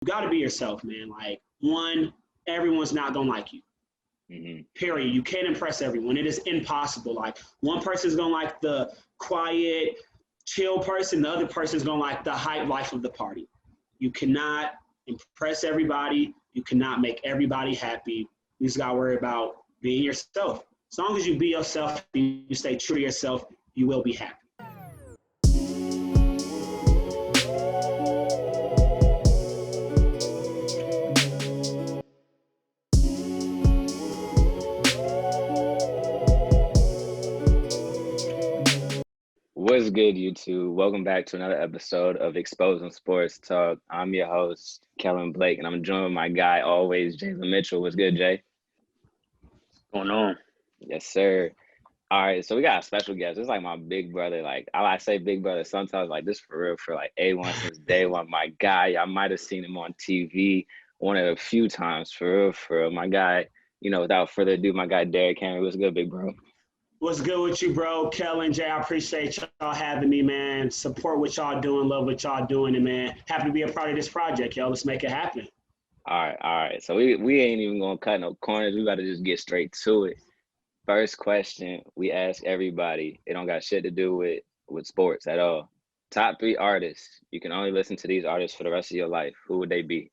You got to be yourself, man. Like, one, everyone's not going to like you. Period. You can't impress everyone. It is impossible. Like, one person's going to like the quiet, chill person. The other person's going to like the hype life of the party. You cannot impress everybody. You cannot make everybody happy. You just got to worry about being yourself. As long as you be yourself, you stay true to yourself, you will be happy. What's good, YouTube? Welcome back to another episode of Exposing Sports Talk. I'm your host, Kellen Blake, and I'm joined with my guy always, Jalen Mitchell. What's good, Jay? What's going on? Yes, sir. All right, so we got a special guest. It's like my big brother. Like, I say big brother sometimes, like this for real, for like A1 since day one. My guy, I might have seen him on TV one of a few times, for real. My guy, without further ado, my guy, Derrick Henry. What's good, big bro? What's good with you, bro? Kellen, Jay, I appreciate y'all having me, man. Support what y'all doing, love what y'all doing, and, man, happy to be a part of this project, yo. Let's make it happen. All right. So we ain't even going to cut no corners. We got to just get straight to it. First question we ask everybody. It don't got shit to do with sports at all. Top 3 artists. You can only listen to these artists for the rest of your life. Who would they be?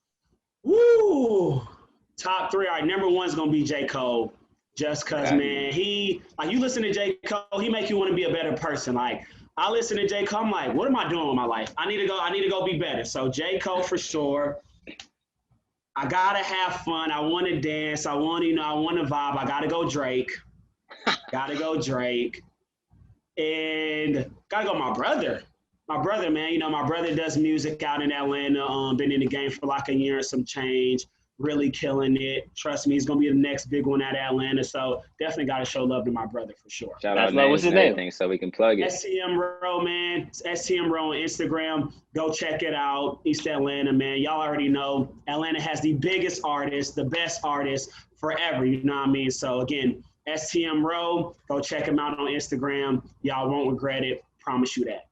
Woo! Top 3. All right, number 1 is going to be J. Cole. Just because, man, you listen to J. Cole, he make you want to be a better person. Like, I listen to J. Cole, I'm like, what am I doing with my life? I need to go be better. So J. Cole for sure. I gotta have fun. I want to dance. I want to vibe. I gotta go Drake. And gotta go my brother. My brother, man. My brother does music out in Atlanta. Been in the game for like a year and some change. Really killing it. Trust me, he's gonna be the next big one out of Atlanta. So definitely gotta show love to my brother for sure. Shout out names, what's his name? So we can plug it. STM Row, man. It's STM Row on Instagram. Go check it out. East Atlanta, man. Y'all already know Atlanta has the biggest artists, the best artists forever. You know what I mean? So again, STM Row. Go check him out on Instagram. Y'all won't regret it. Promise you that.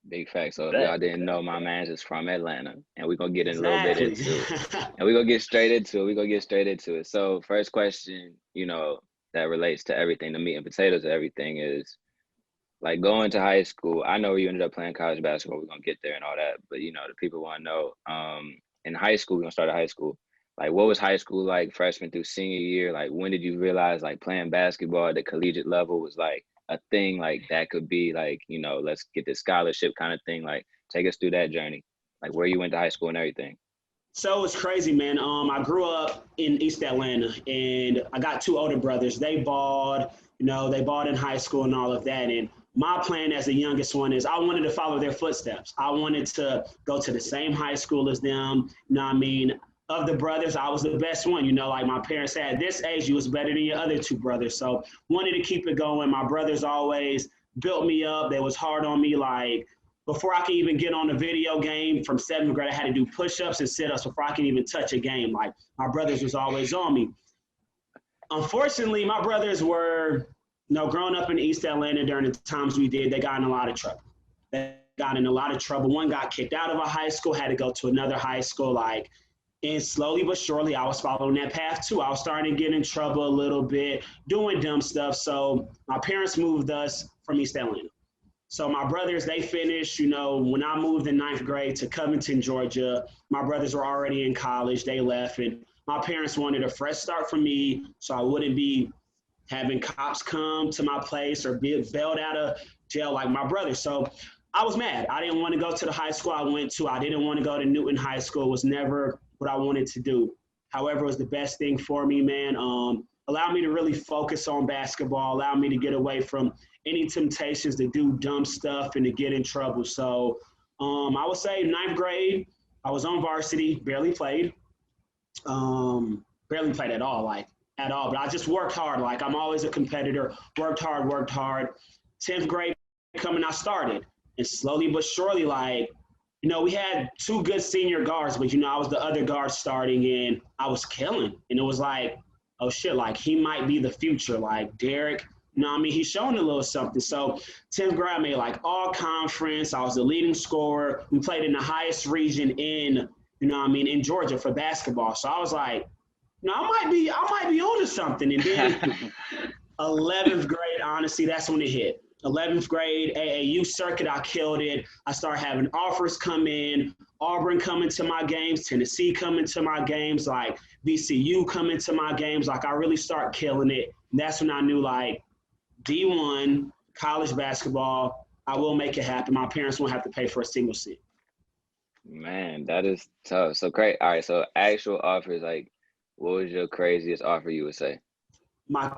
Big fact. So if y'all didn't know, my man's is from Atlanta, and we're going to get in a little bit into it. And we're going to get straight into it. So first question, that relates to everything, the meat and potatoes of everything is, like, going to high school. I know you ended up playing college basketball. We're going to get there and all that. But, the people want to know, in high school, we're going to start at high school. Like, what was high school like freshman through senior year? Like, when did you realize, like, playing basketball at the collegiate level was, like, a thing like that could be like, let's get this scholarship kind of thing. Like, take us through that journey, like where you went to high school and everything. So it's crazy, man. I grew up in East Atlanta, and I got 2 older brothers. They balled, they balled in high school and all of that. And my plan as the youngest one is I wanted to follow their footsteps. I wanted to go to the same high school as them. You know what I mean? Of the brothers, I was the best one. Like my parents said, at this age, you was better than your other 2 brothers. So wanted to keep it going. My brothers always built me up. They was hard on me. Like, before I could even get on a video game from 7th grade, I had to do push-ups and sit-ups before I could even touch a game. Like, my brothers was always on me. Unfortunately, my brothers were, growing up in East Atlanta during the times we did, they got in a lot of trouble. One got kicked out of a high school, had to go to another high school, and slowly but surely, I was following that path too. I was starting to get in trouble a little bit, doing dumb stuff. So my parents moved us from East Atlanta. So my brothers, they finished, when I moved in 9th grade to Covington, Georgia, my brothers were already in college. They left, and my parents wanted a fresh start for me so I wouldn't be having cops come to my place or be bailed out of jail like my brother. So I was mad. I didn't want to go to the high school I went to. I didn't want to go to Newton High School. It was never what I wanted to do. However, it was the best thing for me, man. Allowed me to really focus on basketball, allowed me to get away from any temptations to do dumb stuff and to get in trouble. So I would say 9th grade, I was on varsity, barely played at all, but I just worked hard. Like, I'm always a competitor, worked hard. 10th grade coming, I started. And slowly but surely, we had 2 good senior guards, but, I was the other guard starting, and I was killing. And it was like, oh, shit, he might be the future. Like, Derrick, he's showing a little something. So 10th grade, I made, all conference. I was the leading scorer. We played in the highest region in you know what I mean, in Georgia for basketball. So I was like, I might be onto something. And then 11th grade, honestly, that's when it hit. 11th grade, AAU circuit, I killed it. I started having offers come in, Auburn coming to my games, Tennessee coming to my games, like VCU coming to my games. Like I really start killing it. And that's when I knew like D1, college basketball, I will make it happen. My parents won't have to pay for a single cent. Man, that is tough. So great. All right. So actual offers, like, what was your craziest offer you would say? My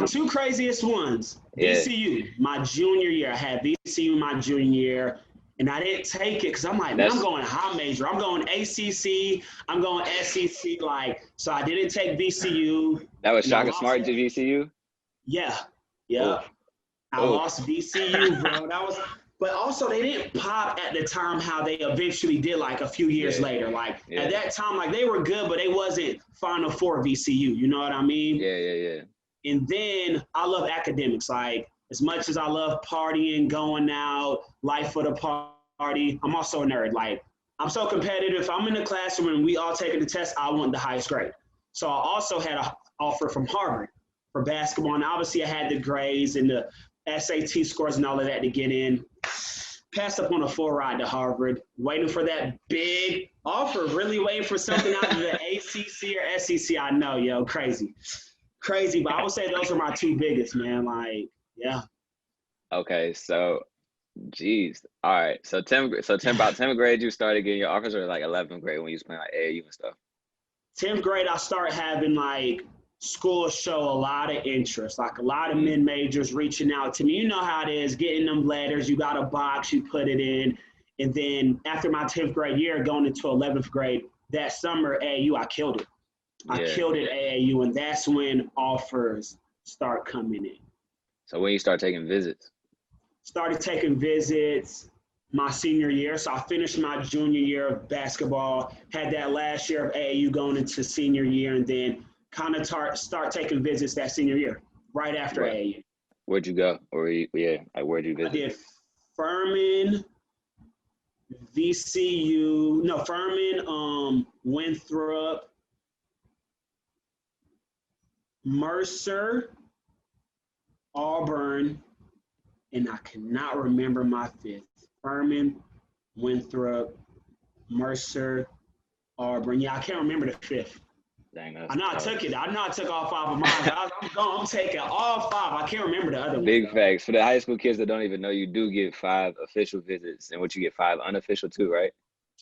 two craziest ones, VCU, my junior year. I had VCU my junior year, and I didn't take it because I'm like, man, I'm going high major. I'm going ACC. I'm going SEC. Like, so I didn't take VCU. That was Shaka Smart to VCU? Yeah. I lost VCU, bro. But also they didn't pop at the time how they eventually did like a few years later. Like at that time, like they were good, but they wasn't Final Four VCU. You know what I mean? Yeah. And then I love academics. Like as much as I love partying, going out, life of the party, I'm also a nerd. Like I'm so competitive. If I'm in the classroom and we all taking the test, I want the highest grade. So I also had an offer from Harvard for basketball. And obviously I had the grades and the SAT scores and all of that to get in. Passed up on a full ride to Harvard, waiting for that big offer, really waiting for something out of the ACC or SEC. I know, yo, crazy. But I would say those are my two biggest, man. Like, yeah. Okay, so, geez. All right, so 10th grade, you started getting your offers, or like 11th grade when you was playing like AAU and stuff? 10th grade, I started having like schools show a lot of interest, like a lot of mid-majors reaching out to me. You know how it is, getting them letters, you got a box, you put it in. And then after my 10th grade year, going into 11th grade, that summer AAU, I killed it. I killed it AAU, and that's when offers start coming in. So when you start taking visits? Started taking visits my senior year. So I finished my junior year of basketball, had that last year of AAU going into senior year, and then kind of start taking visits that senior year, right after AAU. Where'd you go? Or where'd you visit? I did Furman, Winthrop, Mercer, Auburn, and I cannot remember my fifth. Furman, Winthrop, Mercer, Auburn. Yeah, I can't remember the fifth. Dang, I know tough. I took it. I know I took all five of mine. I'm taking all five. I can't remember the other one. Big facts. For the high school kids that don't even know, you do get 5 official visits, and what you get 5 unofficial too, right?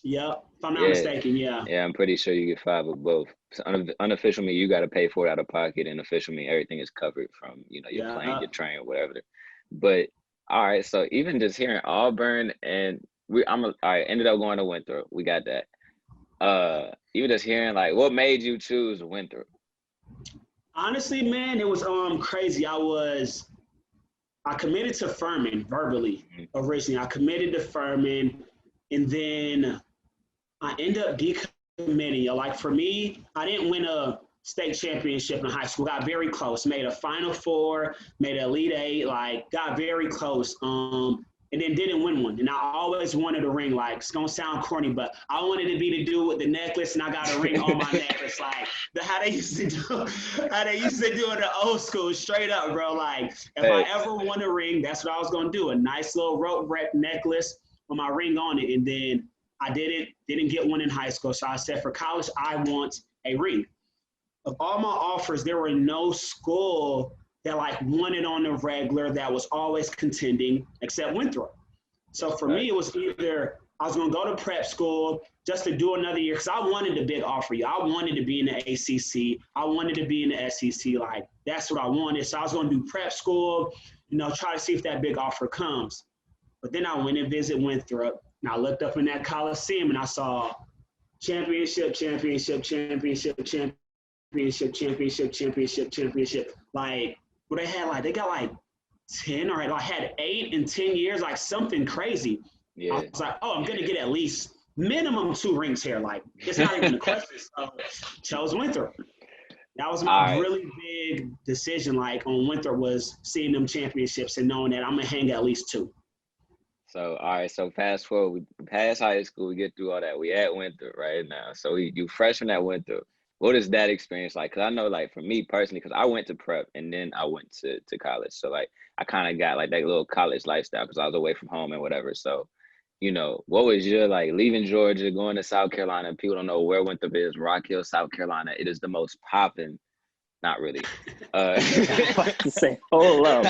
Yep, if I'm not mistaken, yeah. Yeah, I'm pretty sure you get 5 of both. So unofficial mean you got to pay for it out of pocket, and official mean everything is covered from, your plane, your train, or whatever. But all right, so even just hearing Auburn and ended up going to Winthrop. We got that. Even just hearing like, what made you choose Winthrop? Honestly, man, it was crazy. I committed to Furman verbally originally. I committed to Furman, and then I ended up decommitting. Like for me, I didn't win a state championship in high school. Got very close. Made a Final Four, made an Elite Eight. Like got very close. And then didn't win one. And I always wanted a ring. Like it's gonna sound corny, but I wanted to be the dude with the necklace, and I got a ring on my necklace. Like how they used to do in the old school, straight up, bro. Like if I ever won a ring, that's what I was gonna do. A nice little rope necklace with my ring on it. And then I didn't get one in high school. So I said for college, I want a ring. Of all my offers, there were no school that like wanted on the regular that was always contending except Winthrop. So for me, it was either I was going to go to prep school just to do another year because I wanted the big offer. I wanted to be in the ACC. I wanted to be in the SEC. Like that's what I wanted. So I was going to do prep school, try to see if that big offer comes. But then I went and visited Winthrop, and I looked up in that Coliseum, and I saw championship. Like, what they got like 10 or I had 8 in 10 years, like something crazy. Yeah. I was like, I'm going to get at least minimum 2 rings here. Like, it's not even a question. So, chose Winthrop. That was my really big decision, like, on Winthrop was seeing them championships and knowing that I'm going to hang at least 2. So, all right, so fast forward, we pass high school, we get through all that. We at Winthrop right now. So you freshman at Winthrop. What is that experience like? Because I know, like, for me personally, because I went to prep and then I went to college. So, like, I kind of got, like, that little college lifestyle because I was away from home and whatever. So, what was your, like, leaving Georgia, going to South Carolina? People don't know where Winthrop is, Rock Hill, South Carolina. It is the most popping. Not really. I was about to say, hold up.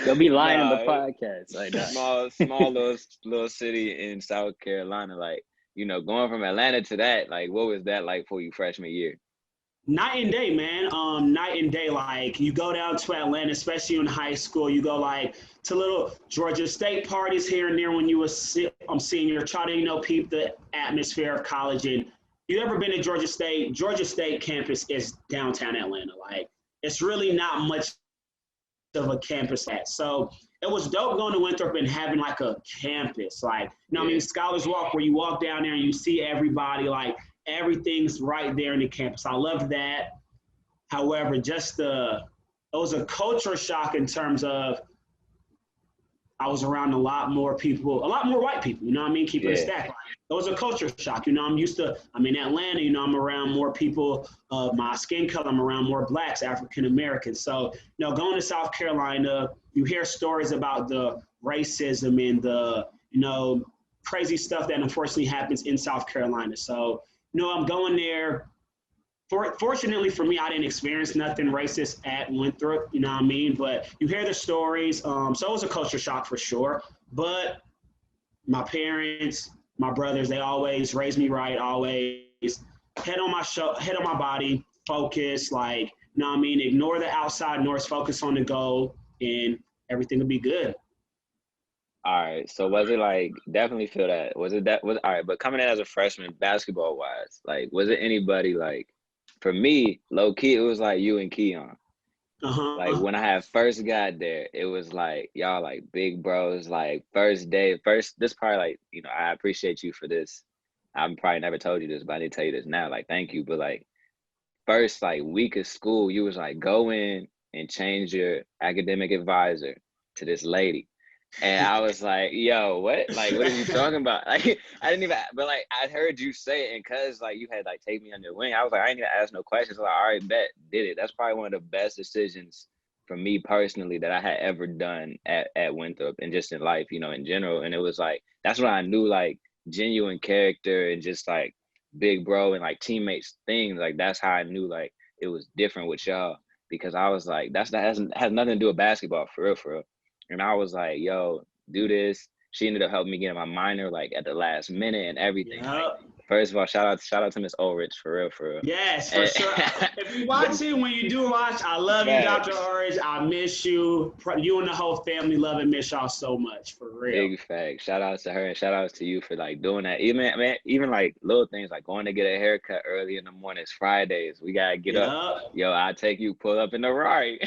They'll be lying on the podcast. Like that. Small little city in South Carolina. Like, going from Atlanta to that, like, what was that like for you freshman year? Night and day, man. Night and day. Like, you go down to Atlanta, especially in high school. You go like to little Georgia State parties here and there when you were senior. Try to peep the atmosphere of college. And you ever been to Georgia State? Georgia State campus is downtown Atlanta. Like, it's really not much of a campus at. So it was dope going to Winthrop and having like a campus. Like, Scholars Walk, where you walk down there and you see everybody. Like, everything's right there in the campus. I loved that. However, it was a culture shock in terms of I was around a lot more people, a lot more white people, keeping it stacked. Like, it was a culture shock. I'm in Atlanta, I'm around more people of my skin color. I'm around more blacks, African Americans. So, going to South Carolina, you hear stories about the racism and the, crazy stuff that unfortunately happens in South Carolina. So, I'm going there. Fortunately for me, I didn't experience nothing racist at Winthrop, but you hear the stories. So it was a culture shock for sure. But my parents, my brothers, they always raised me right, always head on my body, focus, like, ignore the outside noise, focus on the goal, and everything will be good. All right. So was it like, definitely feel that. All right, but coming in as a freshman, basketball wise, like, was it anybody like, for me, low key, it was like you and Keon. Like, when I had first got there, it was like, y'all like big bros, like this probably like, I appreciate you for this. I'm probably never told you this, but I need to tell you this now. Like, thank you. But like, first like week of school, you was like, go in and change your academic advisor to this lady. And I was like, yo, what? Like, what are you talking about? Like, I didn't even, but like, I heard you say it, and cause like you had like take me under your wing, I was like, I didn't even ask no questions. Like, all right, bet, did it. That's probably one of the best decisions for me personally that I had ever done at Winthrop and just in life, in general. And it was like, that's when I knew like genuine character and just like big bro and like teammates things. Like, that's how I knew like it was different with y'all, because I was like, that has nothing to do with basketball, for real, for real. And I was like, yo, do this. She ended up helping me get my minor like at the last minute and everything. Yep. Like, first of all, shout out to Miss Ulrich, for real, for real. Yes, for sure. If you watch it, when you do watch, I love you, Dr. Ulrich. I miss you. You and the whole family love and miss y'all so much, for real. Big fact. Shout out to her and shout out to you for like doing that. Even like little things like going to get a haircut early in the mornings, Fridays. We gotta get up. Yo, I'll take you, pull up in the Rari.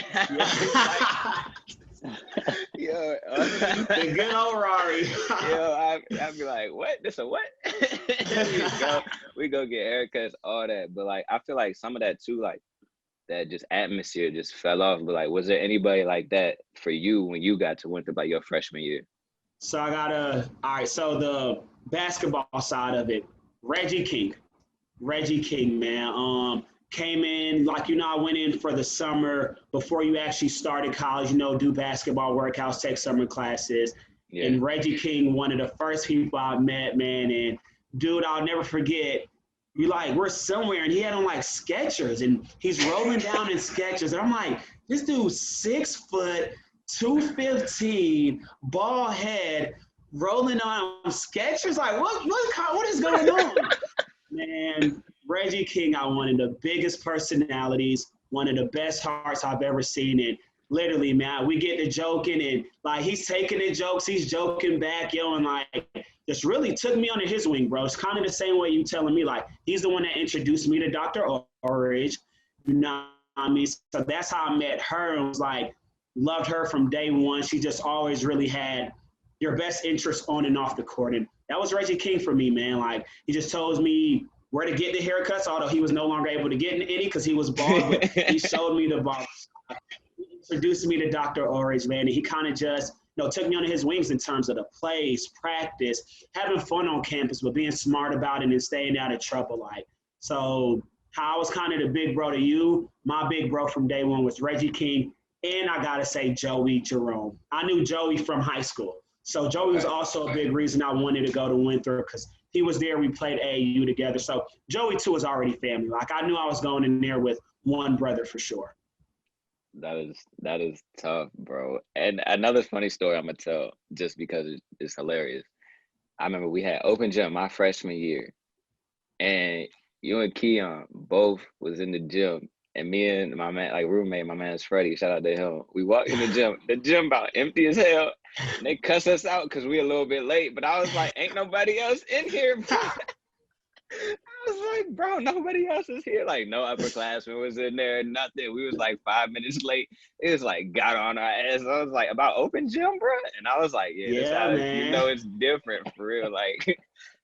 Yo, the good old Rari. Yo, I'd be like, what? This a what? we go get haircuts, all that. But like, I feel like some of that too, like that just atmosphere just fell off. But like, was there anybody like that for you when you got to Winthrop like your freshman year? So all right, so the basketball side of it, Reggie King, man. Came in, like, I went in for the summer before you actually started college, do basketball workouts, take summer classes. Yeah. And Reggie King, one of the first people I met, man. And dude, I'll never forget, we're somewhere and he had on like Skechers and he's rolling down in Skechers. And I'm like, this dude's 6 foot, 215, bald head, rolling on Skechers. Like, what is going on? Man, Reggie King, one of the biggest personalities, one of the best hearts I've ever seen. And literally, man, we get to joking and like he's taking the jokes, he's joking back, and like just really took me under his wing, bro. It's kind of the same way you telling me, like he's the one that introduced me to Dr. Ulrich. So that's how I met her and was like, loved her from day one. She just always really had your best interest on and off the court. And that was Reggie King for me, man. Like, he just told me where to get the haircuts, although he was no longer able to get any because he was bald, but he showed me the ball. He introduced me to Dr. Ulrich, man, and he kind of just took me under his wings in terms of the plays, practice, having fun on campus, but being smart about it and staying out of trouble. Like, so how I was kind of the big bro to you, my big bro from day one was Reggie King, and I got to say Joey Jerome. I knew Joey from high school. So Joey was also a big reason I wanted to go to Winthrop because he was there. We played AAU together. So Joey, too, was already family. Like, I knew I was going in there with one brother for sure. That is tough, bro. And another funny story I'm going to tell just because it's hilarious. I remember we had open gym my freshman year, and you and Keon both was in the gym. And me and my man, like roommate, my man's Freddie, shout out to him. We walked in the gym. The gym about empty as hell. And they cuss us out because we a little bit late. But I was like, ain't nobody else in here, bro. I was like, bro, nobody else is here. Like, no upperclassmen was in there, nothing. We was like 5 minutes late. It was like, got on our ass. I was like, about open gym, bro? And I was like, yeah, that's how you know it's different for real. Like,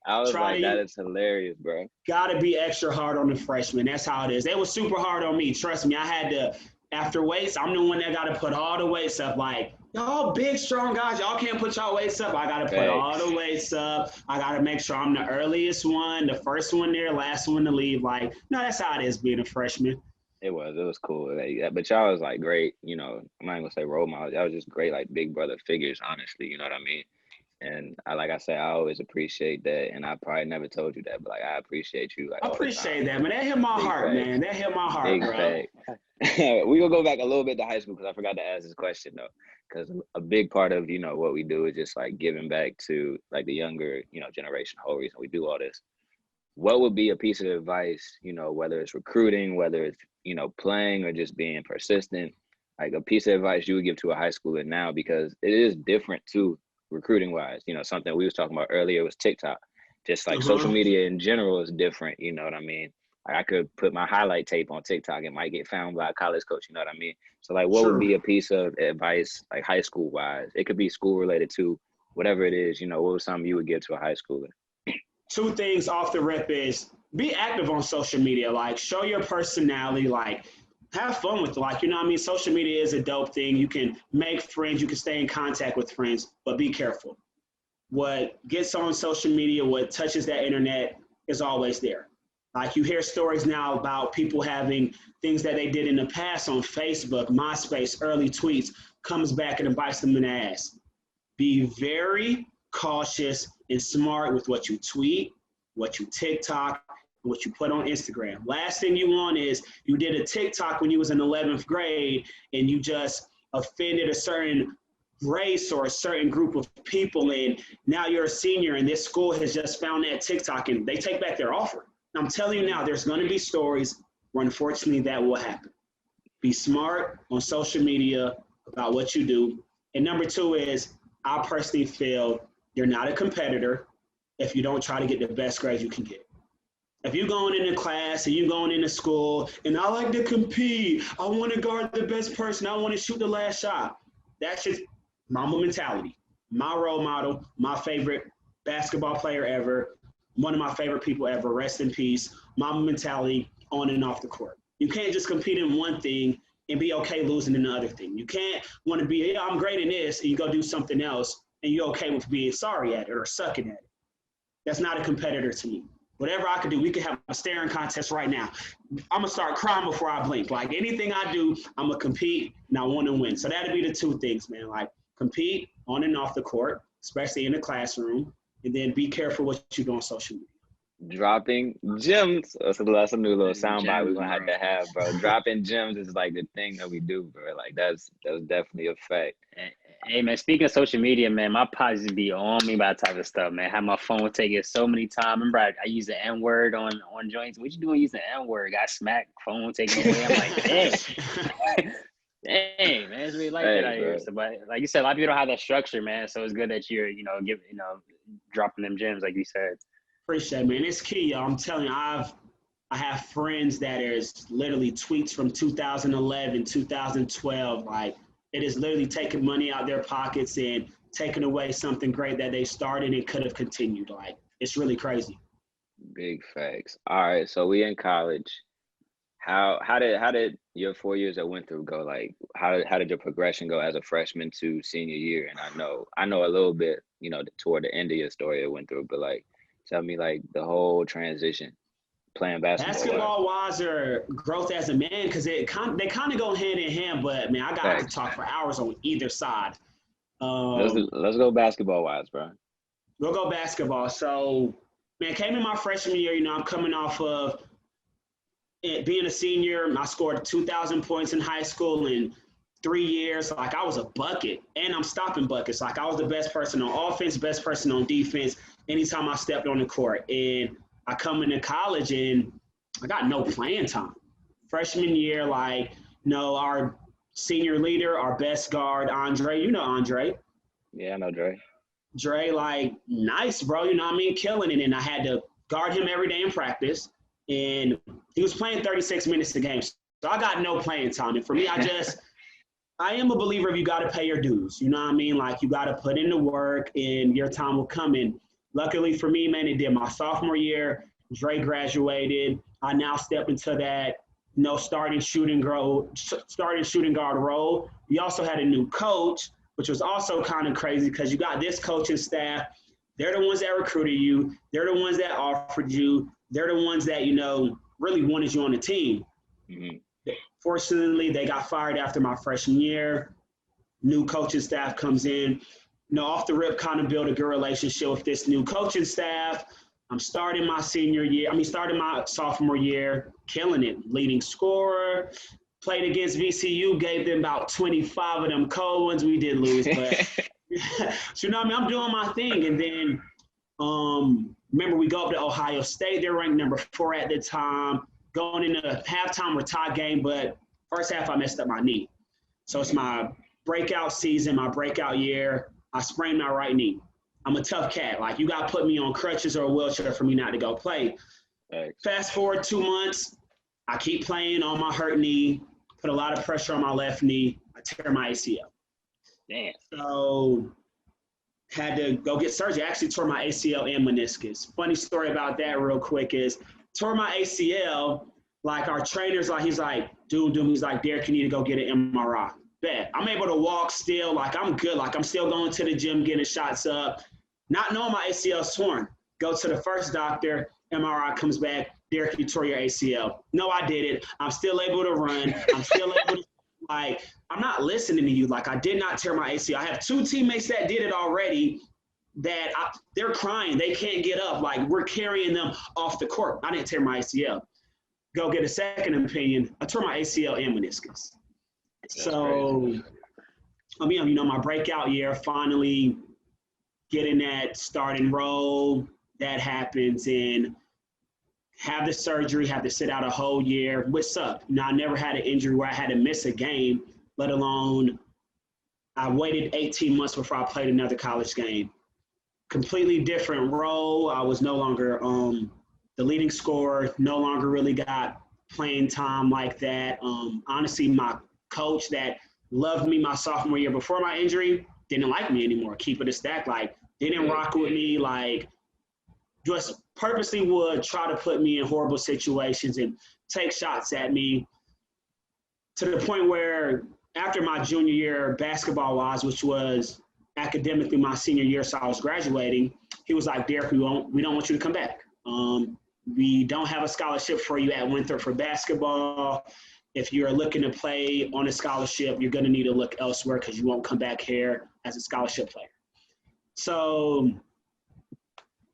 I was like, that is hilarious, bro. Gotta be extra hard on the freshmen. That's how it is. They were super hard on me. Trust me, I had to, after weights, I'm the one that got to put all the weights up. Like, y'all big, strong guys, y'all can't put y'all weights up. I got to put all the weights up. I got to make sure I'm the earliest one, the first one there, last one to leave. Like, no, that's how it is being a freshman. It was cool. But y'all was like great, I'm not even gonna say role models. Y'all was just great, like big brother figures, honestly, you know what I mean? And like I said, I always appreciate that. And I probably never told you that, but like I appreciate you. Like, I appreciate that, man. That hit my heart, man. That hit my heart, bro. We gonna go back a little bit to high school because I forgot to ask this question though. Because a big part of what we do is just like giving back to like the younger generation. The whole reason we do all this. What would be a piece of advice, whether it's recruiting, whether it's playing or just being persistent, like a piece of advice you would give to a high schooler now, because it is different too. Recruiting wise, something we was talking about earlier was TikTok. Just like social media in general is different, you know what I mean? Like I could put my highlight tape on TikTok and might get found by a college coach, you know what I mean? So like what would be a piece of advice, like high school wise? It could be school related to whatever it is, what was something you would give to a high schooler? Two things off the rip is be active on social media, like show your personality, like have fun with it. Like, social media is a dope thing. You can make friends, you can stay in contact with friends, but be careful. What gets on social media, what touches that internet is always there. Like you hear stories now about people having things that they did in the past on Facebook, MySpace, early tweets, comes back and bites them in the ass. Be very cautious and smart with what you tweet, what you TikTok, what you put on Instagram. Last thing you want is you did a TikTok when you was in 11th grade and you just offended a certain race or a certain group of people, and now you're a senior and this school has just found that TikTok and they take back their offer. I'm telling you now, there's going to be stories where unfortunately that will happen. Be smart on social media about what you do. And number two is, I personally feel you're not a competitor if you don't try to get the best grades you can get. If you're going into class and you're going into school and I like to compete, I want to guard the best person, I want to shoot the last shot. That's just Mamba mentality. My role model, my favorite basketball player ever, one of my favorite people ever, rest in peace, Mamba mentality on and off the court. You can't just compete in one thing and be okay losing in the other thing. You can't want to be, I'm great in this, and you go do something else and you're okay with being sorry at it or sucking at it. That's not a competitor to me. Whatever I could do, we could have a staring contest right now. I'm going to start crying before I blink. Like anything I do, I'm going to compete and I want to win. So that'd be the two things, man. Like compete on and off the court, especially in the classroom, and then be careful what you do on social media. Dropping gems. That's a new little soundbite we're going to have, bro. Dropping gems is like the thing that we do, bro. Like that's definitely a fact. Hey, man, speaking of social media, man, my pops just be on me about that type of stuff, man. Have my phone take it so many times. Remember, I use the N-word on joints. What you doing using the N-word? Got smacked, phone taken away. I'm like, dang. Dang, man, it's really like that out here. So, but like you said, a lot of people don't have that structure, man. So it's good that you're, dropping them gems, like you said. Appreciate it, man. It's key, y'all. I'm telling you, I have friends that is literally tweets from 2011, 2012, like, it is literally taking money out their pockets and taking away something great that they started and could have continued. Like, it's really crazy. Big facts. All right, so we in college. How did your 4 years at Winthrop go? Like, how did your progression go as a freshman to senior year? And I know a little bit, toward the end of your story at Winthrop, but like, tell me like the whole transition playing basketball. Basketball-wise or growth as a man, because they kind of go hand in hand. But man, I could talk for hours on either side. Let's go basketball-wise, bro. We'll go basketball. So, man, came in my freshman year. I'm coming off of being a senior. I scored 2,000 points in high school in 3 years. Like, I was a bucket, and I'm stopping buckets. Like, I was the best person on offense, best person on defense anytime I stepped on the court. And I come into college, and I got no playing time. Freshman year, our senior leader, our best guard, Andre. You know Andre. Yeah, I know Dre. Dre, nice, bro. Killing it. And I had to guard him every day in practice. And he was playing 36 minutes a game. So I got no playing time. And for me, I am a believer of you got to pay your dues. You know what I mean? Like, you got to put in the work and your time will come in. Luckily for me, man, it did. My sophomore year, Dre graduated. I now step into that, starting shooting guard role. We also had a new coach, which was also kind of crazy because you got this coaching staff. They're the ones that recruited you. They're the ones that offered you. They're the ones that, really wanted you on the team. Mm-hmm. Fortunately, they got fired after my freshman year. New coaching staff comes in. Off the rip, kind of build a good relationship with this new coaching staff. I'm starting my sophomore year, killing it. Leading scorer, played against VCU, gave them about 25 of them cold ones. We did lose, but so, I'm doing my thing. And then, remember, we go up to Ohio State. They're ranked number 4 at the time. Going into a halftime or tie game, but first half I messed up my knee. So it's my breakout season, my breakout year. I sprained my right knee. I'm a tough cat. Like, you got to put me on crutches or a wheelchair for me not to go play. Thanks. Fast forward 2 months, I keep playing on my hurt knee, put a lot of pressure on my left knee. I tear my ACL. Damn. So had to go get surgery. I actually tore my ACL and meniscus. Funny story about that real quick is tore my ACL, our trainer's he's like, dude, he's like, Derrick, you need to go get an MRI. Bet. I'm able to walk still. I'm good. I'm still going to the gym, getting shots up. Not knowing my ACL's torn. Go to the first doctor. MRI comes back. Derrick, you tore your ACL. No, I did it. I'm still able to run. I'm still able to, I'm not listening to you. I did not tear my ACL. I have 2 teammates that did it already they're crying. They can't get up. We're carrying them off the court. I didn't tear my ACL. Go get a second opinion. I tore my ACL and meniscus. That's so, crazy. My breakout year, finally getting that starting role, that happens, and have the surgery, have to sit out a whole year, which sucked. I never had an injury where I had to miss a game, let alone I waited 18 months before I played another college game. Completely different role. I was no longer the leading scorer, no longer really got playing time like that. Honestly, my coach that loved me my sophomore year before my injury didn't like me anymore. Keep it a stack. Didn't rock with me. Just purposely would try to put me in horrible situations and take shots at me to the point where after my junior year, basketball-wise, which was academically my senior year, so I was graduating, he was like, Derrick, we don't want you to come back. We don't have a scholarship for you at Winthrop for basketball. If you're looking to play on a scholarship, you're going to need to look elsewhere because you won't come back here as a scholarship player. So,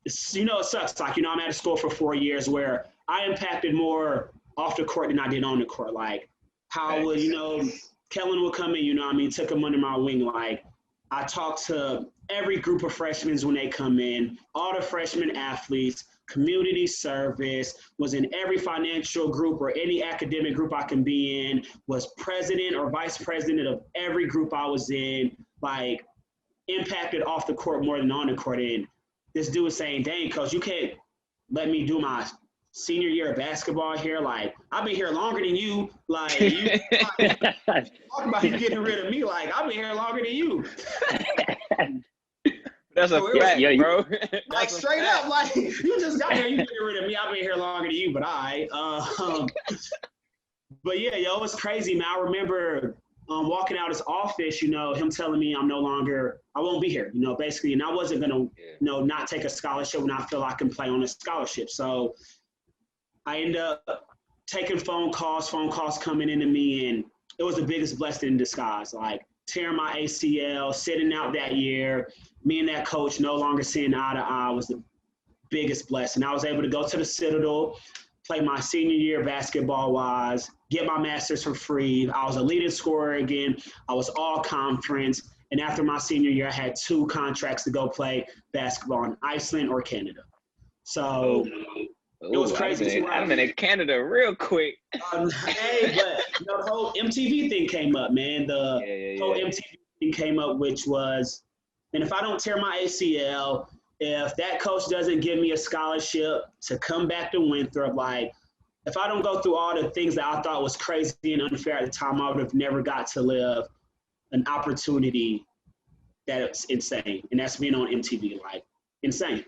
it sucks. I'm at a school for 4 years where I impacted more off the court than I did on the court. How would, Kellen would come in, took him under my wing. I talked to every group of freshmen when they come in, all the freshman athletes, community service, was in every financial group or any academic group I can be in, was president or vice president of every group I was in, impacted off the court more than on the court. And this dude was saying, dang, coach, you can't let me do my senior year of basketball here. I've been here longer than you. You talk about you getting rid of me. I've been here longer than you. That's a fact, bro. Straight up, you just got here, you getting rid of me. I've been here longer than you, but But yeah, yo, it was crazy, man. I remember walking out his office, him telling me I won't be here, basically. And I wasn't going to, not take a scholarship when I feel I can play on a scholarship. So I ended up taking phone calls coming into me, and it was the biggest blessing in disguise. Like tearing my ACL, sitting out that year, me and that coach no longer seeing eye to eye was the biggest blessing. I was able to go to the Citadel, play my senior year basketball-wise, get my master's for free. I was a leading scorer again. I was all conference. And after my senior year, I had 2 contracts to go play basketball in Iceland or Canada. So it was crazy. I'm in Canada real quick. Hey, but the whole MTV thing came up, man. The whole MTV thing came up, which was, and if I don't tear my ACL, if that coach doesn't give me a scholarship to come back to Winthrop, like if I don't go through all the things that I thought was crazy and unfair at the time, I would have never got to live an opportunity that's insane. And that's being on MTV, like insane.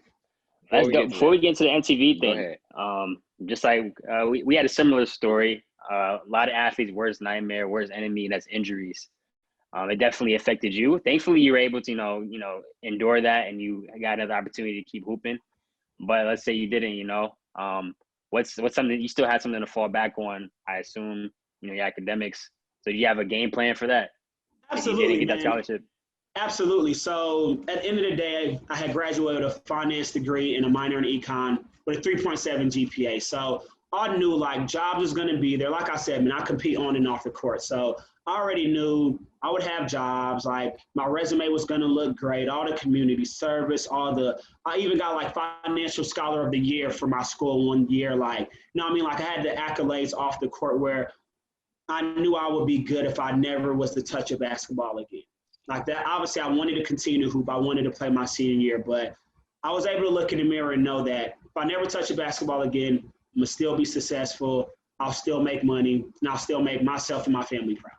That's dope. Before we get into the MTV thing, just like we had a similar story. A lot of athletes' worst nightmare, worst enemy, that's injuries. It definitely affected you. Thankfully, you were able to, endure that, and you got another opportunity to keep hooping. But let's say you didn't, what's something you still had something to fall back on? I assume, your academics. So do you have a game plan for that? Absolutely, if you didn't get that scholarship? Absolutely. So at the end of the day, I had graduated with a finance degree and a minor in econ with a 3.7 GPA. So I knew like jobs was going to be there. Like I said, man, I compete on and off the court. So I already knew I would have jobs. Like my resume was going to look great. All the community service, I even got like financial scholar of the year for my school one year. Like, like I had the accolades off the court where I knew I would be good if I never was to touch a basketball again. Like that, obviously I wanted to continue to hoop. I wanted to play my senior year, but I was able to look in the mirror and know that if I never touch a basketball again, I'm going to still be successful. I'll still make money, and I'll still make myself and my family proud.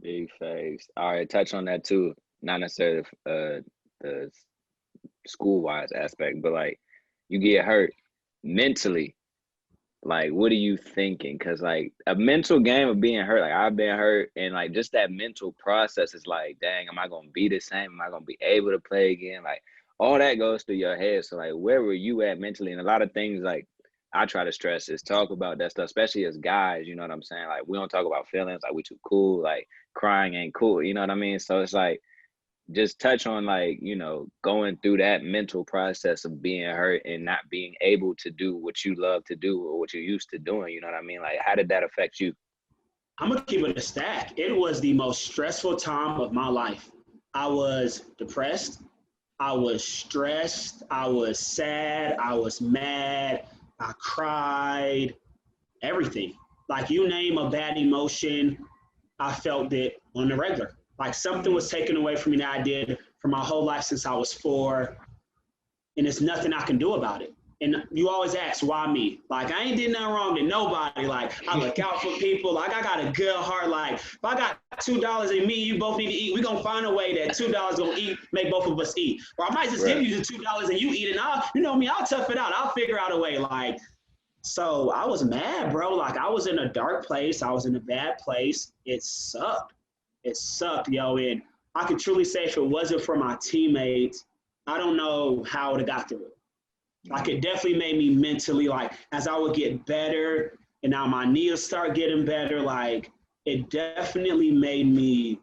Big facts. All right, touch on that too. Not necessarily the school-wise aspect, but like you get hurt mentally. Like, what are you thinking? Because like a mental game of being hurt, like I've been hurt, and like just that mental process is like, dang, am I gonna be the same? Am I gonna be able to play again? Like all that goes through your head. So like, where were you at mentally? And a lot of things like I try to stress is talk about that stuff, especially as guys. You know what I'm saying? Like we don't talk about feelings. Like we too cool. Like crying ain't cool. You know what I mean? So it's like, just touch on like, going through that mental process of being hurt and not being able to do what you love to do or what you're used to doing. You know what I mean? Like, how did that affect you? I'm going to keep it a stack. It was the most stressful time of my life. I was depressed. I was stressed. I was sad. I was mad. I cried. Everything. Like you name a bad emotion, I felt it on the regular. Like something was taken away from me that I did for my whole life since I was 4, and there's nothing I can do about it. And you always ask, why me? Like I ain't did nothing wrong to nobody. Like I look out for people. Like I got a good heart. Like if I got $2 and me, you both need to eat, we're gonna find a way that $2 gonna eat, make both of us eat. Or I might just give you the $2 and you eat it, and I'll tough it out. I'll figure out a way. Like, so I was mad, bro. Like I was in a dark place. I was in a bad place. It sucked. It sucked, yo. And I can truly say if it wasn't for my teammates, I don't know how I would have got through it. Like it definitely made me mentally, like as I would get better and now my knees start getting better, like it definitely made me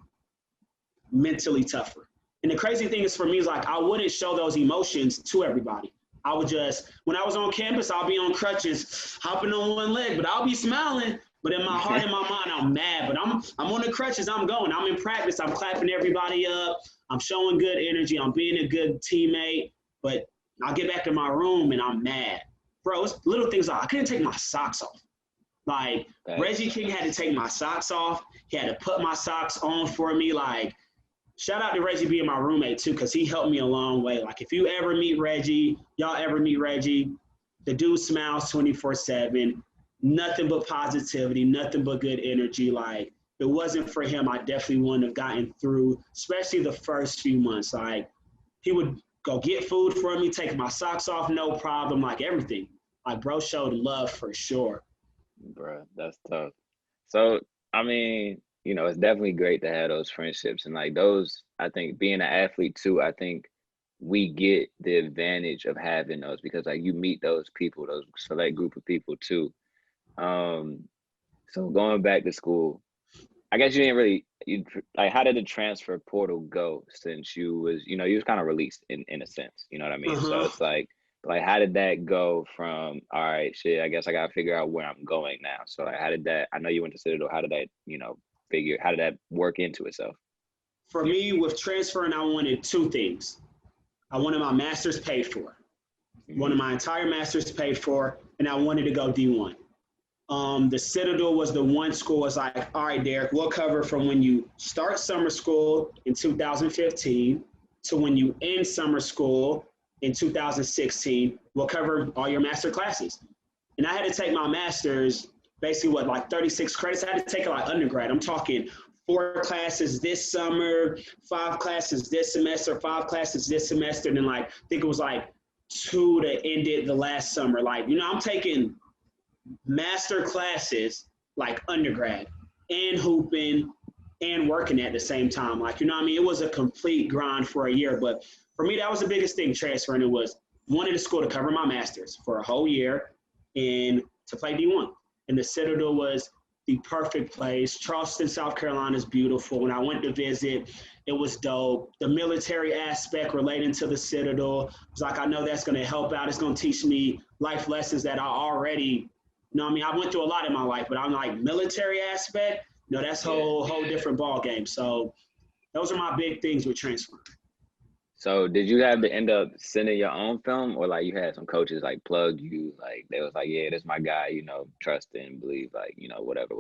mentally tougher. And the crazy thing is for me is like I wouldn't show those emotions to everybody. I would just, when I was on campus, I'll be on crutches, hopping on one leg, but I'll be smiling. But in my heart and my mind, I'm mad. But I'm on the crutches. I'm going. I'm in practice. I'm clapping everybody up. I'm showing good energy. I'm being a good teammate. But I'll get back to my room and I'm mad. Bro, it's little things like I couldn't take my socks off. Like Reggie King had to take my socks off. He had to put my socks on for me. Like, shout out to Reggie being my roommate too, because he helped me a long way. Like if you ever meet Reggie, y'all ever meet Reggie, the dude smiles 24/7. Nothing but positivity, nothing but good energy. Like, if it wasn't for him, I definitely wouldn't have gotten through, especially the first few months. Like, he would go get food for me, take my socks off, no problem, like everything. Like, bro showed love for sure. Bro, that's tough. So, I mean, you know, it's definitely great to have those friendships and like those, I think being an athlete too, I think we get the advantage of having those because like you meet those people, those select group of people too. Um, so going back to school, I guess you didn't really like how did the transfer portal go since you was, you know, you was kind of released in a sense, you know what I mean? So Uh-huh. it's like how did that go from all right, shit, I guess I gotta figure out where I'm going now. So like how did that I know you went to Citadel, how did that, you know, how did that work into itself? For me, with transferring, I wanted two things. I wanted my master's paid for, Mm-hmm. wanted my entire master's paid for, and I wanted to go D1. The Citadel was the one school was like, all right, Derrick, we'll cover from when you start summer school in 2015 to when you end summer school in 2016. We'll cover all your master classes. And I had to take my master's, basically what, like 36 credits. I had to take it like undergrad. I'm talking 4 classes this summer, 5 classes this semester, 5 classes this semester, and then like, I think it was like 2 to end it the last summer. Like, you know, I'm taking master classes like undergrad and hooping and working at the same time. Like, you know what I mean? It was a complete grind for a year. But for me, that was the biggest thing transferring. It was wanted the school to cover my master's for a whole year and to play D1. And the Citadel was the perfect place. Charleston, South Carolina is beautiful. When I went to visit, it was dope. The military aspect relating to the Citadel was like, I know that's going to help out. It's going to teach me life lessons that I already, you know what I mean? I went through a lot in my life, but I'm like military aspect, you know, that's whole different ball game. So those are my big things with transferring. So did you have to end up sending your own film or like you had some coaches like plug you, like they was like, yeah, this is my guy, you know, trust and believe, like, you know, whatever.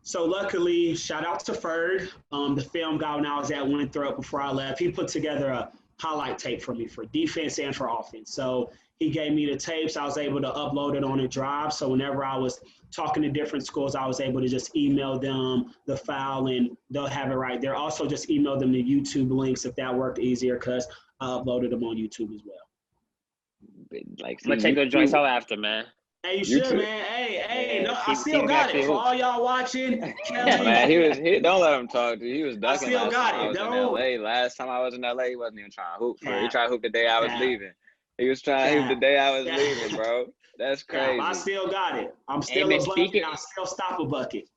So luckily, shout out to Ferd, the film guy when I was at Winthrop before I left. He put together a highlight tape for me for defense and for offense. So he gave me the tapes. I was able to upload it on a drive. So whenever I was talking to different schools, I was able to just email them the file and they'll have it right there. Also just email them the YouTube links if that worked easier because I uploaded them on YouTube as well. Like, I'm gonna take those joints out after, man. Hey, you should, man. Hey, no, I still got it. For all y'all watching, Kelly. Man, don't let him talk to you. He was ducking. I still got it. I was in LA. Last time I was in LA, he wasn't even trying to hoop. He tried to hoop the day I was leaving. He was trying to hoop the day I was leaving, bro. That's crazy. I still got it. I'm still a bucket. I still stop a bucket.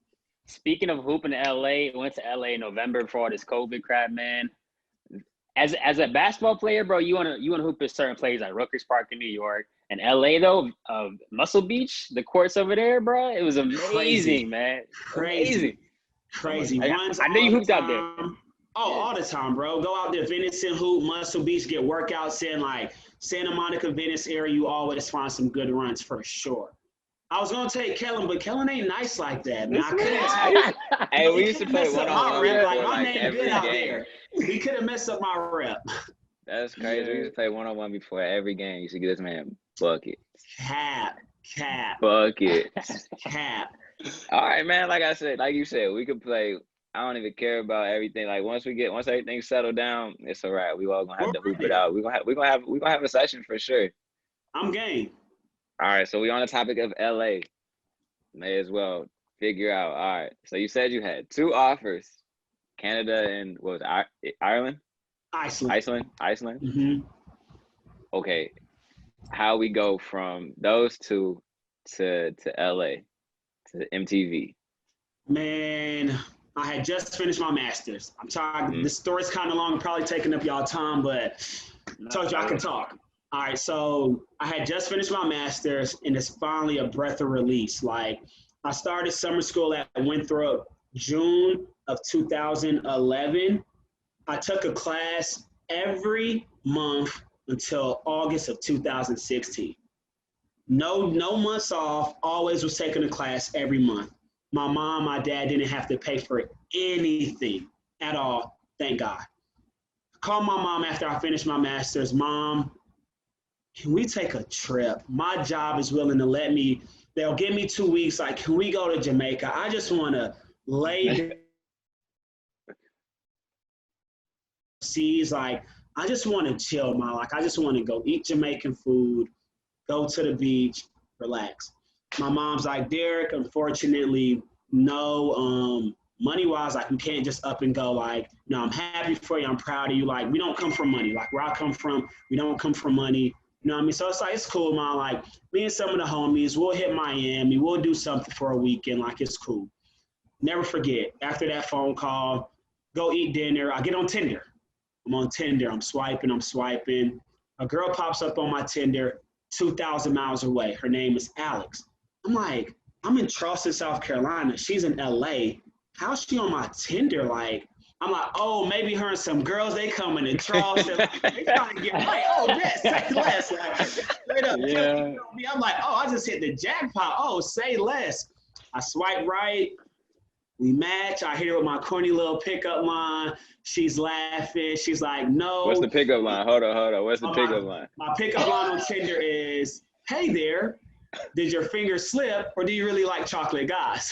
Speaking of hooping in LA, went to LA in November before all this COVID crap, man. As a basketball player, bro, you wanna hoop at certain places like Rutgers Park in New York. And LA though, Muscle Beach, the courts over there, bro, it was amazing, man. Crazy. I know you hooped out there. Oh, all the time, bro. Go out there, Venice and hoop, Muscle Beach, get workouts in like Santa Monica, Venice area. You always find some good runs for sure. I was gonna take Kellen, but Kellen ain't nice like that, man. I couldn't take. Hey, we used to play one-on-one. Like my name good out there. We could have messed up my rep. That's crazy. We used to play one-on-one before every game. You used to get this man bucket. Cap. Bucket. Cap. All right, man. Like I said, like you said, we could play. I don't even care about everything. Like once everything settled down, it's all right. We all gonna have to hoop it out. We gonna have a session for sure. I'm game. All right, so we on the topic of LA. May as well figure out. All right, so you said you had 2 offers, Canada and what was it, Ireland? Iceland. Mm-hmm. Okay, how we go from those 2 to LA to MTV? Man, I had just finished my master's. I'm tired. Mm-hmm. This story's kind of long. I'm probably taking up y'all time, but I told you I can talk. All right, so I had just finished my master's, and it's finally a breath of release. Like, I started summer school at Winthrop June of 2011. I took a class every month until August of 2016. No months off, always was taking a class every month. My mom, my dad didn't have to pay for anything at all, thank God. I called my mom after I finished my master's. Mom, can we take a trip? My job is willing to let me, they'll give me 2 weeks. Like, can we go to Jamaica? I just want to lay seas. Like, I just want to chill, Mom. Like, I just want to go eat Jamaican food, go to the beach, relax. My mom's like, Derrick, unfortunately, no, money wise, like, we can't just up and go like, no, I'm happy for you, I'm proud of you. Like, we don't come from money. Like, where I come from, we don't come from money. You know what I mean? So it's like, it's cool, man. Like, me and some of the homies, we'll hit Miami, we'll do something for a weekend. Like, it's cool. Never forget, after that phone call, go eat dinner. I get on Tinder. I'm on Tinder. I'm swiping. A girl pops up on my Tinder 2,000 miles away. Her name is Alex. I'm like, I'm in Charleston, South Carolina. She's in LA. How's she on my Tinder? Like, I'm like, oh, maybe her and some girls, they coming in Charleston. Like, they trying to get right. Oh, yes, say less. Like, straight up. Yeah. I'm like, oh, I just hit the jackpot. Oh, say less. I swipe right. We match. I hit her with my corny little pickup line. She's laughing. She's like, no. What's the pickup line? Hold on. What's the pickup line? My pickup line on Tinder is, hey there, did your finger slip or do you really like chocolate guys?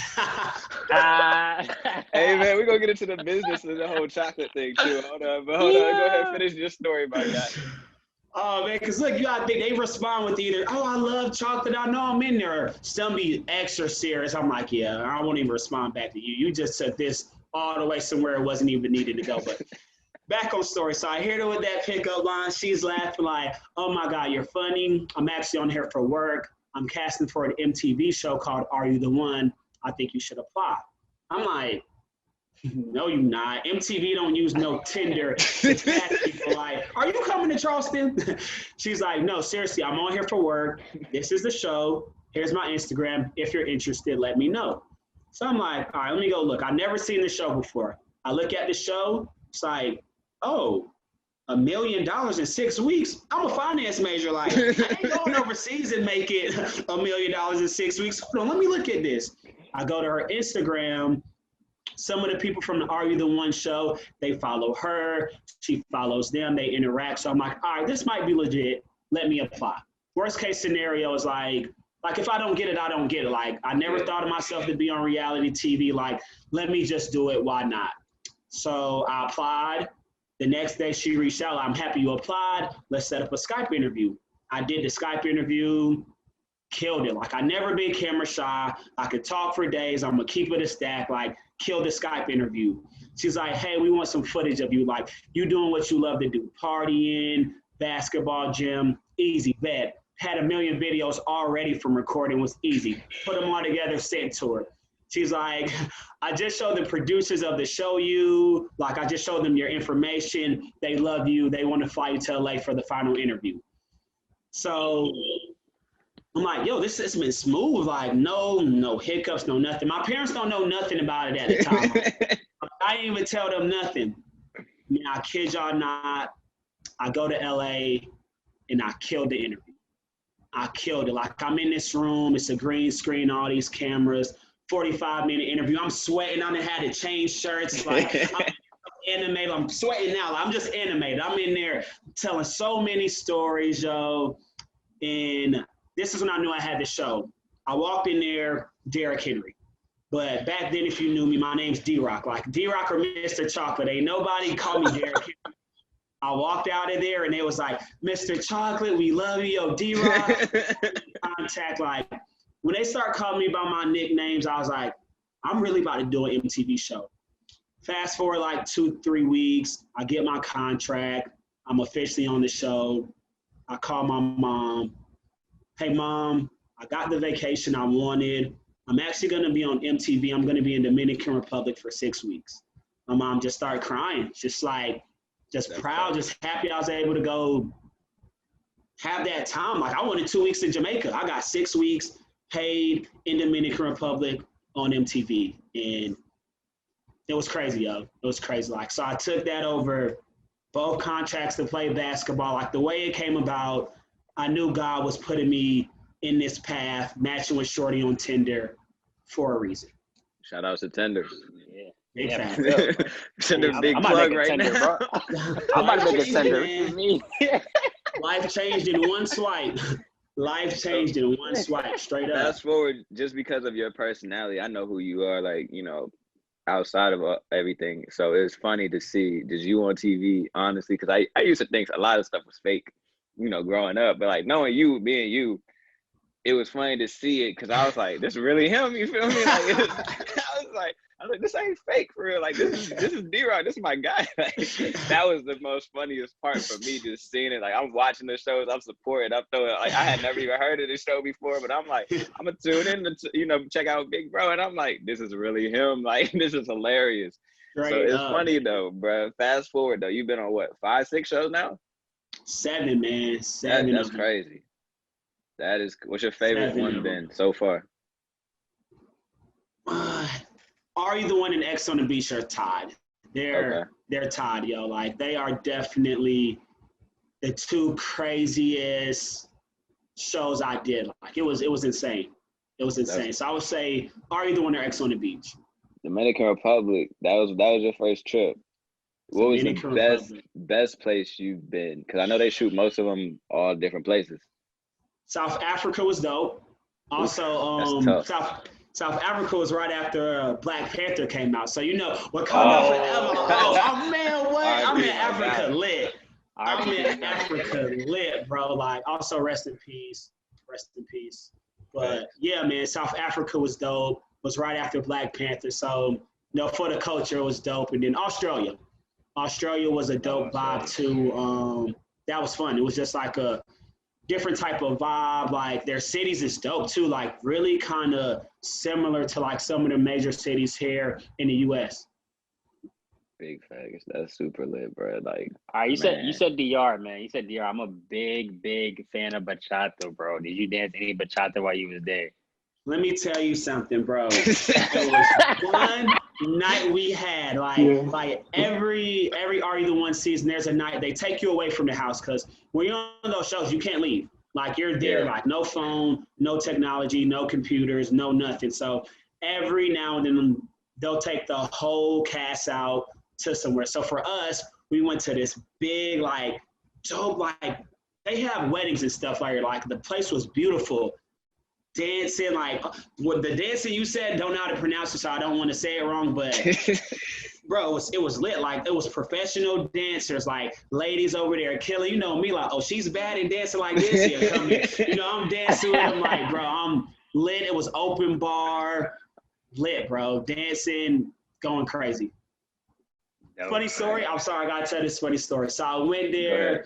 Hey, man, we're going to get into the business of the whole chocolate thing, too. Hold on. Go ahead and finish your story about that. Oh, man, because look, you got to think, they respond with either, oh, I love chocolate, I know I'm in there. Some be extra serious. I'm like, yeah, I won't even respond back to you. You just took this all the way somewhere it wasn't even needed to go. But back on story. So I hear her with that pickup line. She's laughing like, oh, my God, you're funny. I'm actually on here for work. I'm casting for an MTV show called Are You the One? I think you should apply. I'm like, no, you not. MTV don't use no Tinder to cast people. Like, are you coming to Charleston? She's like, no, seriously, I'm on here for work. This is the show. Here's my Instagram. If you're interested, let me know. So I'm like, all right, let me go look. I've never seen the show before. I look at the show. It's like, oh, $1 million in 6 weeks? I'm a finance major. Like, I ain't going overseas and make it $1 million in 6 weeks. Hold on, let me look at this. I go to her Instagram. Some of the people from the Are You the One show, they follow her. She follows them. They interact. So I'm like, all right, this might be legit. Let me apply. Worst case scenario is like if I don't get it, I don't get it. Like, I never thought of myself to be on reality TV. Like, let me just do it. Why not? So I applied. The next day she reached out. I'm happy you applied. Let's set up a Skype interview. I did the Skype interview. Killed it. Like, I never been camera shy. I could talk for days. I'm going to keep it a stack. Like, kill the Skype interview. She's like, hey, we want some footage of you. Like, you doing what you love to do. Partying, basketball, gym, easy, bet. Had 1 million videos already from recording, was easy. Put them all together, sent to her. She's like, I just showed the producers of the show you. Like, I just showed them your information. They love you. They want to fly you to LA for the final interview. So I'm like, yo, this has been smooth. Like, no hiccups, no nothing. My parents don't know nothing about it at the time. I didn't even tell them nothing. Man, I kid y'all not. I go to LA and I killed the interview. I killed it. Like, I'm in this room. It's a green screen, all these cameras, 45-minute interview. I'm sweating. I done had to change shirts. Like, I'm animated. I'm sweating now. I'm just animated. I'm in there telling so many stories, yo. And this is when I knew I had the show. I walked in there, Derrick Henry. But back then, if you knew me, my name's D-Rock. Like, D-Rock or Mr. Chocolate. Ain't nobody called me Derrick Henry. I walked out of there, and it was like, Mr. Chocolate, we love you, yo, D-Rock. Contact, like, when they start calling me by my nicknames, I was like, I'm really about to do an MTV show. Fast forward like 2-3 weeks, I get my contract. I'm officially on the show. I call my mom. Hey, Mom, I got the vacation I wanted. I'm actually going to be on MTV. I'm going to be in Dominican Republic for 6 weeks. My mom just started crying, just like, just proud, just happy I was able to go have that time. Like, I wanted 2 weeks in Jamaica. I got 6 weeks paid in Dominican Republic on MTV. And it was crazy, yo. It was crazy. Like, so I took that over both contracts to play basketball. Like, the way it came about, I knew God was putting me in this path, matching with Shorty on Tinder for a reason. Shout out to Tinder. Yeah. Big Yeah, fan. Tinder big I'm plug make a right Tinder, now. bro. I'm about to make a Tinder. Man. Life changed in one swipe. Life changed in one swipe, straight up. Fast forward, just because of your personality, I know who you are, like, you know, outside of everything. So it's funny to see just you on TV, honestly, because I used to think a lot of stuff was fake, you know, growing up. But, like, knowing you, being you, it was funny to see it because I was like, this is really him. You feel me? Like, I was like, this ain't fake for real. Like, this is D-Rock. This is my guy. Like, that was the most funniest part for me, just seeing it. Like, I'm watching the shows, I'm supporting, I'm throwing. Like, I had never even heard of this show before, but I'm like, I'm gonna tune in to, check out Big Bro, and I'm like, this is really him. Like, this is hilarious. Straight so it's funny though, bro. Fast forward though, you've been on what, 5, 6 shows now? 7, man. 7. That's crazy. That is. What's your favorite one been so far? Are You the One and X on the Beach are tied. They're tied, yo. Like, they are definitely the 2 craziest shows I did. Like, it was insane. It was insane. So I would say Are You the One or X on the Beach. Dominican Republic. That was your first trip. What was the best place you've been? Because I know they shoot most of them all different places. South Africa was dope. Also, South Africa was right after Black Panther came out. So, Wakanda forever. Oh, man, what? I'm in Africa lit. I'm in Africa lit, bro. Like, also rest in peace. Rest in peace. But, yeah, man, South Africa was dope. Was right after Black Panther. So, for the culture, it was dope. And then Australia. Australia was a dope vibe, too. That was fun. It was just like a different type of vibe. Like, their cities is dope too, like really kind of similar to like some of the major cities here in the US. Big facts. That's super lit, bro. Like, all right, you said DR, man. You said DR. I'm a big fan of bachata, bro. Did you dance any bachata while you was there? Let me tell you something, bro. It was one night we had, like every Are You the One season, there's a night they take you away from the house, because when you're on those shows, you can't leave. Like, you're there, like no phone, no technology, no computers, no nothing. So every now and then they'll take the whole cast out to somewhere. So for us, we went to this big, like, dope, like, they have weddings and stuff like the place was beautiful. Dancing, like, with the dancing you said, don't know how to pronounce it, so I don't want to say it wrong, but bro, it was lit. Like, it was professional dancers, like ladies over there killing. You know me, like, oh, she's bad and dancing like this. Yeah, come here. I'm dancing with them, like, bro, I'm lit. It was open bar, lit, bro, dancing, going crazy. Funny story. I'm sorry, I gotta tell this funny story. So I went there.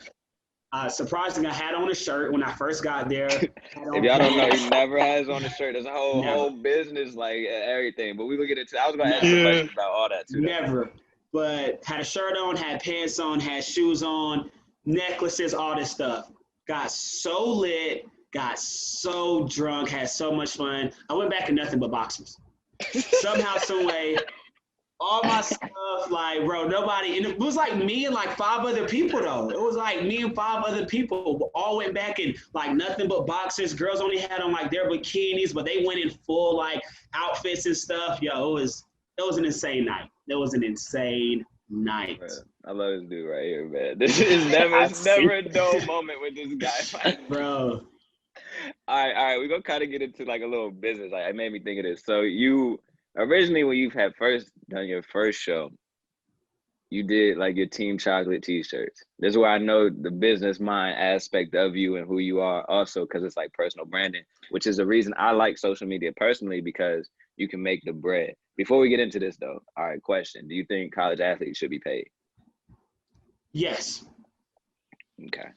Surprisingly, I had on a shirt when I first got there. If y'all don't know, he never has on a shirt. There's a whole business, like everything. But we will get into. I was gonna ask you questions about all that too. Never, but had a shirt on, had pants on, had shoes on, necklaces, all this stuff. Got so lit, got so drunk, had so much fun. I went back in nothing but boxers. Somehow, some way. All my stuff, like, bro, nobody, and it was like me and like 5 other people, though. It was like me and 5 other people all went back in like nothing but boxers. Girls only had on like their bikinis, but they went in full like outfits and stuff. Yo, it was an insane night. It was an insane night. Bro, I love this dude right here, man. This is never a dull moment with this guy, bro. All right, we're gonna kind of get into like a little business. Like, it made me think of this. So you originally, when you've had done your first show, you did like your Team Chocolate t-shirts. This is where I know the business mind aspect of you and who you are also, because it's like personal branding, which is the reason I like social media personally, because you can make the bread. Before we get into this though, all right, question. Do you think college athletes should be paid? Yes. Okay.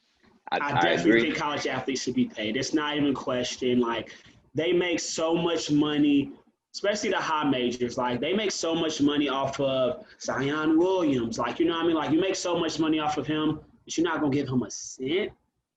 I definitely think college athletes should be paid. It's not even a question. Like, they make so much money, especially the high majors. Like, they make so much money off of Zion Williams. Like, you know what I mean? Like, you make so much money off of him, but you're not going to give him a cent.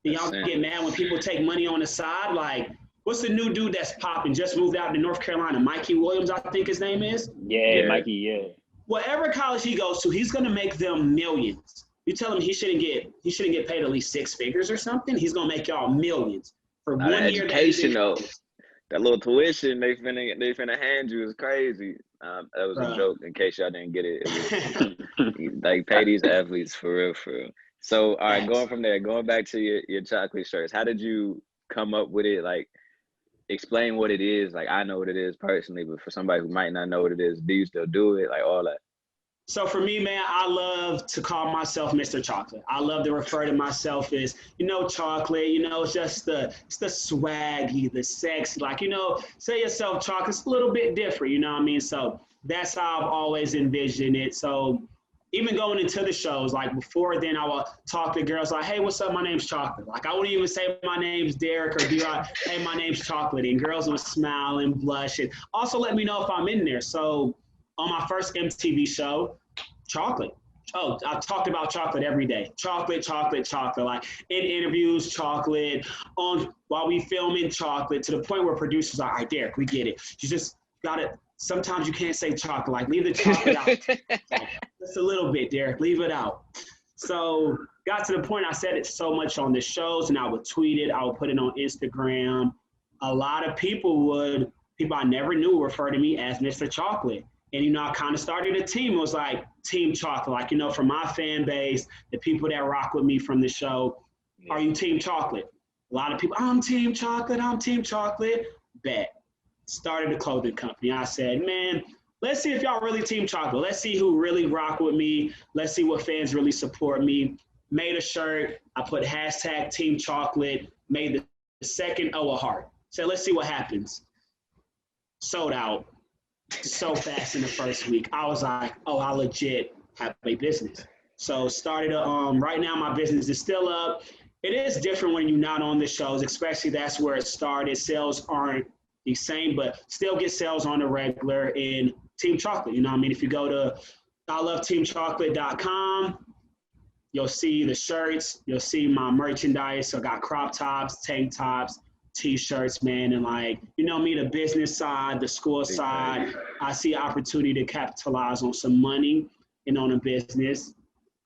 And y'all get mad when people take money on the side. Like, what's the new dude that's popping? Just moved out to North Carolina. Mikey Williams, I think his name is. Yeah. Mikey, yeah. Whatever college he goes to, he's going to make them millions. You tell him he shouldn't get paid at least 6 figures or something. He's going to make y'all millions for not 1 year. Educational. That little tuition they finna hand you is crazy. That was a joke in case y'all didn't get it. It was, like, pay these athletes for real. So, all right, going from there, going back to your chocolate shirts. How did you come up with it? Like, explain what it is. Like, I know what it is personally, but for somebody who might not know what it is, do you still do it? Like, all that. So for me, man, I love to call myself Mr. Chocolate. I love to refer to myself as, chocolate. It's just it's the swaggy, the sexy. Like, say yourself chocolate. It's a little bit different. You know what I mean? So that's how I've always envisioned it. So even going into the shows, like before then, I would talk to girls like, "Hey, what's up? My name's Chocolate." Like I wouldn't even say my name's Derrick or D-Rod. "Hey, my name's Chocolate," and girls would smile and blush and also let me know if I'm in there. So on my first MTV show, chocolate. Oh, I talked about chocolate every day. Chocolate, chocolate, chocolate. Like in interviews, chocolate. While we filming, chocolate. To the point where producers are, "All right, Derrick, we get it. You just got it. Sometimes you can't say chocolate. Like leave the chocolate out. Like, just a little bit, Derrick. Leave it out." So got to the point I said it so much on the shows, and I would tweet it. I would put it on Instagram. A lot of people I never knew refer to me as Mr. Chocolate. And, I kind of started a team. It was like Team Chocolate. Like, for my fan base, the people that rock with me from the show, are you Team Chocolate? A lot of people, I'm Team Chocolate. I'm Team Chocolate. Bet. Started a clothing company. I said, man, let's see if y'all really Team Chocolate. Let's see who really rock with me. Let's see what fans really support me. Made a shirt. I put hashtag Team Chocolate. Made the second O a heart. Said, let's see what happens. Sold out so fast in the first week. I was like, oh, I legit have a business. So started right now my business is still up. It is different when you're not on the shows, especially that's where it started. Sales aren't the same, but still get sales on the regular in Team Chocolate. You know what I mean? If you go to iloveteamchocolate.com, you'll see the shirts, you'll see my merchandise. So I got crop tops, tank tops, T-shirts, man, and like, me, the business side, the school side, I see opportunity to capitalize on some money and on a business.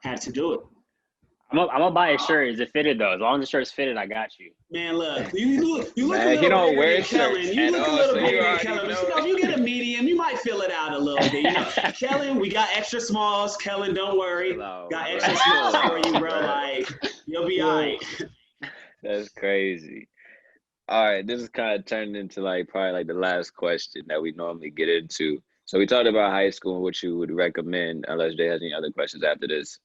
Had to do it. I'm gonna buy a shirt. Is it fitted though? As long as the shirt's fitted, I got you. Man, look, you look man, a little don't bigger wear than Kellen. You look a little bigger than Kellen. But if you get a medium, you might fill it out a little bit. Kellen, we got extra smalls. Kellen, don't worry, got extra smalls for you, bro. Like you'll be all right. That's crazy. All right, this is kind of turned into probably the last question that we normally get into. So we talked about high school and what you would recommend, unless Jay has any other questions after this.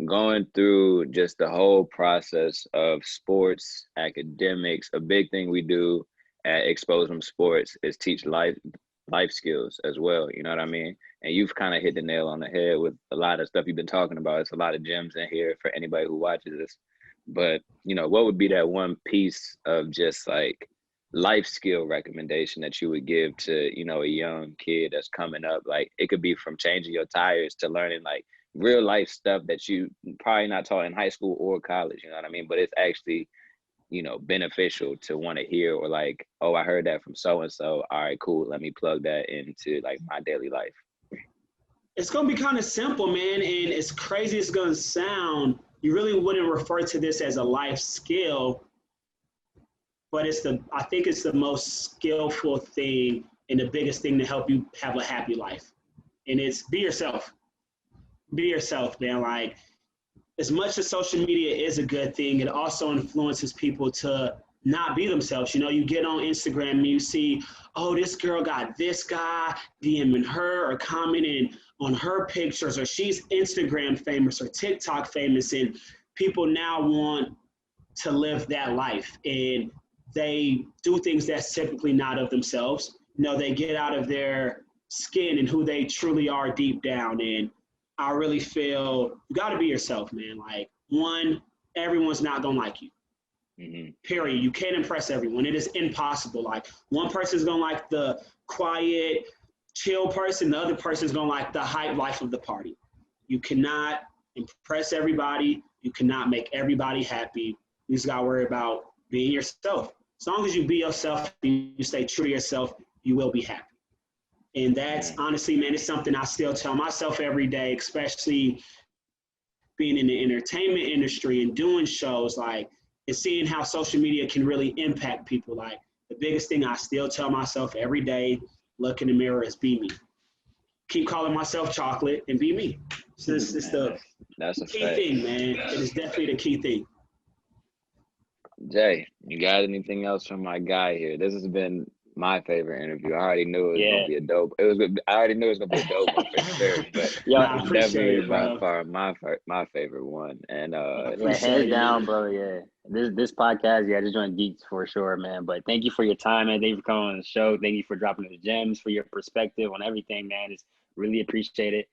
Going through just the whole process of sports, academics, a big thing we do at Expose From Sports is teach life skills as well. You know what I mean? And you've kind of hit the nail on the head with a lot of stuff you've been talking about. It's a lot of gems in here for anybody who watches this. But, what would be that one piece of just life skill recommendation that you would give to, a young kid that's coming up? Like it could be from changing your tires to learning real life stuff that you probably not taught in high school or college, you know what I mean? But it's actually, beneficial to want to hear, or oh, I heard that from so-and-so. All right, cool. Let me plug that into my daily life. It's going to be kind of simple, man. And as crazy as it's going to sound, you really wouldn't refer to this as a life skill, but I think it's the most skillful thing and the biggest thing to help you have a happy life. And it's be yourself. Be yourself, man. Like, as much as social media is a good thing, it also influences people to not be themselves. You get on Instagram and you see, oh, this girl got this guy DMing her or commenting on her pictures, or she's Instagram famous or TikTok famous, and people now want to live that life. And they do things that's typically not of themselves. They get out of their skin and who they truly are deep down. And I really feel you got to be yourself, man. Like, one, everyone's not going to like you. Mm-hmm. Period. You can't impress everyone. It is impossible. Like, one person's going to like the quiet, chill person. The other person's going to like the hype life of the party. You cannot impress everybody. You cannot make everybody happy. You just got to worry about being yourself. As long as you be yourself, you stay true to yourself, you will be happy. And that's honestly, man, it's something I still tell myself every day, especially being in the entertainment industry and doing shows, and seeing how social media can really impact people. Like, the biggest thing I still tell myself every day, look in the mirror, is be me. Keep calling myself Chocolate and be me. So it's that's a key fact. thing, man. It is definitely the key thing. Jay, you got anything else from my guy here? This has been my favorite interview. I already knew it was gonna be a dope. I already knew it was gonna be a dope one for sure. But Yo, definitely by far my favorite one. And hands down, bro. Yeah, this podcast, this joint geeks for sure, man. But thank you for your time, man. Thank you for coming on the show. Thank you for dropping the gems, for your perspective on everything, man. It's really appreciate it.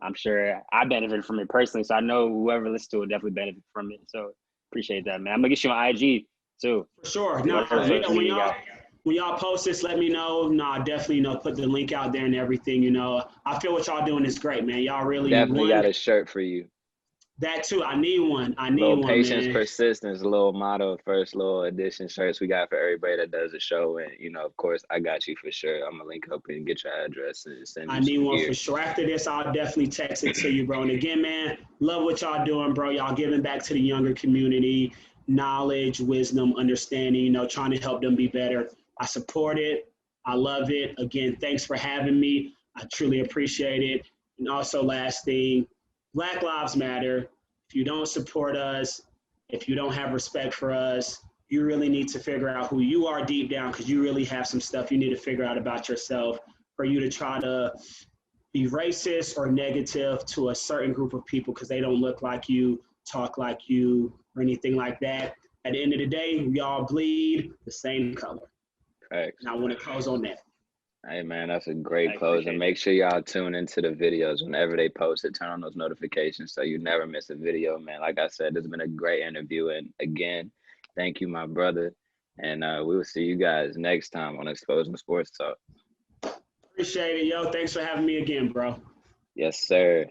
I'm sure I benefited from it personally, so I know whoever listens to it definitely benefit from it. So appreciate that, man. I'm gonna get you on IG too. For sure. No, when y'all post this, let me know. No, definitely, put the link out there and everything. I feel what y'all doing is great, man. Y'all really definitely got a shirt for you. That too. I need one. Patience, man. Persistence, a little motto, first little edition shirts we got for everybody that does the show. And, of course, I got you for sure. I'm going to link up and get your address and send you I need one gear. for sure. After this, I'll definitely text it to you, bro. And again, man, love what y'all doing, bro. Y'all giving back to the younger community, knowledge, wisdom, understanding, trying to help them be better. I support it. I love it. Again, thanks for having me. I truly appreciate it. And also, last thing, Black Lives Matter. If you don't support us, if you don't have respect for us, you really need to figure out who you are deep down, because you really have some stuff you need to figure out about yourself for you to try to be racist or negative to a certain group of people because they don't look like you, talk like you, or anything like that. At the end of the day, we all bleed the same color. Thanks. And I want to close on that. Hey, man, that's a great close. And make sure y'all tune into the videos whenever they post it. Turn on those notifications so you never miss a video, man. Like I said, this has been a great interview. And again, thank you, my brother. And we will see you guys next time on Exposing Sports Talk. Appreciate it, yo. Thanks for having me again, bro. Yes, sir.